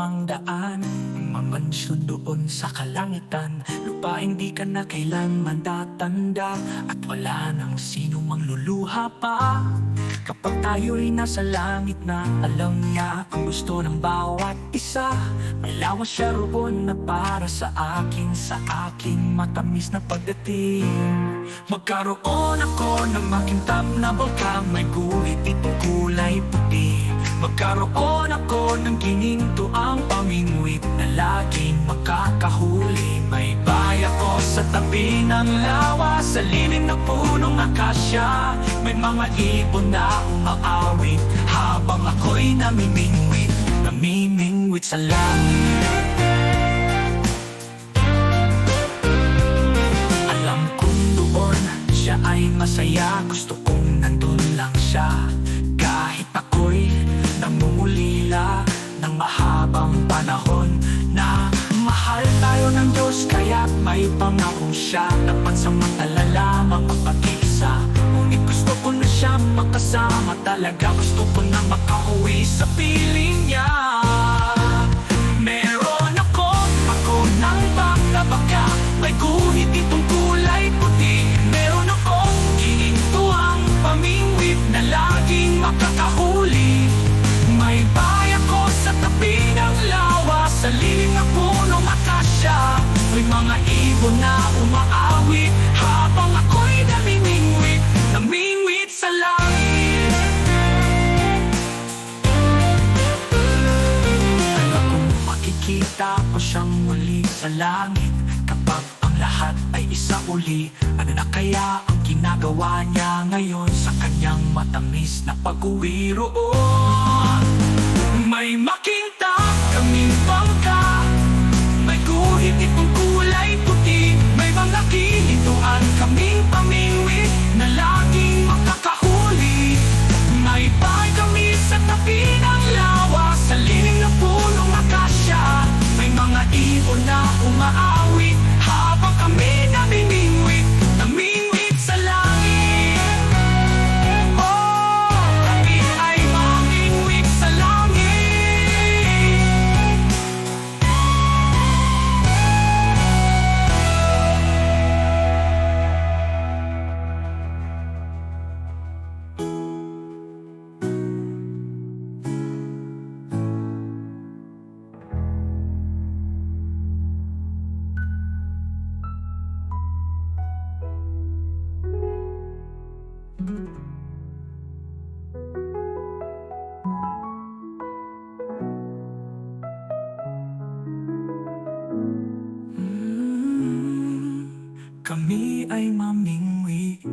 ang daan, mamansyon doon sa kalangitan. Lupaing di ka na kailanman tatanda, at wala nang sino mang luluha pa. Kapag tayo'y nasa langit na, alam niya ang gusto ng bawat isa. May lawas siya roon na para sa aking matamis na pagdating. Magkaroon ako ng makintab na balka, may guhit itong kulay puti. Magkaroon ako ng gininto ang pamingwit na laging makakahuli. May bahay ako sa tabi ng lawa, sa lilim na punong akasya. May mga ibon na umaawit habang ako'y namimingwit sa langit. Alam kong doon siya ay masaya, gusto kong nandun lang siya. Kahit ako'y namumulila ng mahabang panahon, na mahal tayo ng Diyos, kaya't may pangakong siya na pansamantala lamang ang pag-isa. Ngunit gusto ko na siya makasama talaga, gusto ko na makauwi sa piling niya. Meron ako ng baka, may guhit itong kulay puti. Meron akong ginintuang pamingwit na laging makakahuli. May bahay ako sa tabi ng lawa, sa lilim na punong akasya. May mga ibon na umaawit habang ako'y namimingwit sa langit. Alam kong makikita ko siyang muli sa langit, kapag ang lahat ay isa uli. Ano na kaya ang ginagawa niya ngayon sa kanyang matamis na pag-uwi roon? May makintab kaming bangka, may guhit itong kulay puti. May mga kinintuan kaming pamingwit na laging makakahuli. May bahay kami sa tabi ng lawa, sa lilim ng punong akasya. May mga ibon na umaawit habang kami namimingwit sa langit. Oh, kami ay mamingwit sa langit. Kami ay mamingwit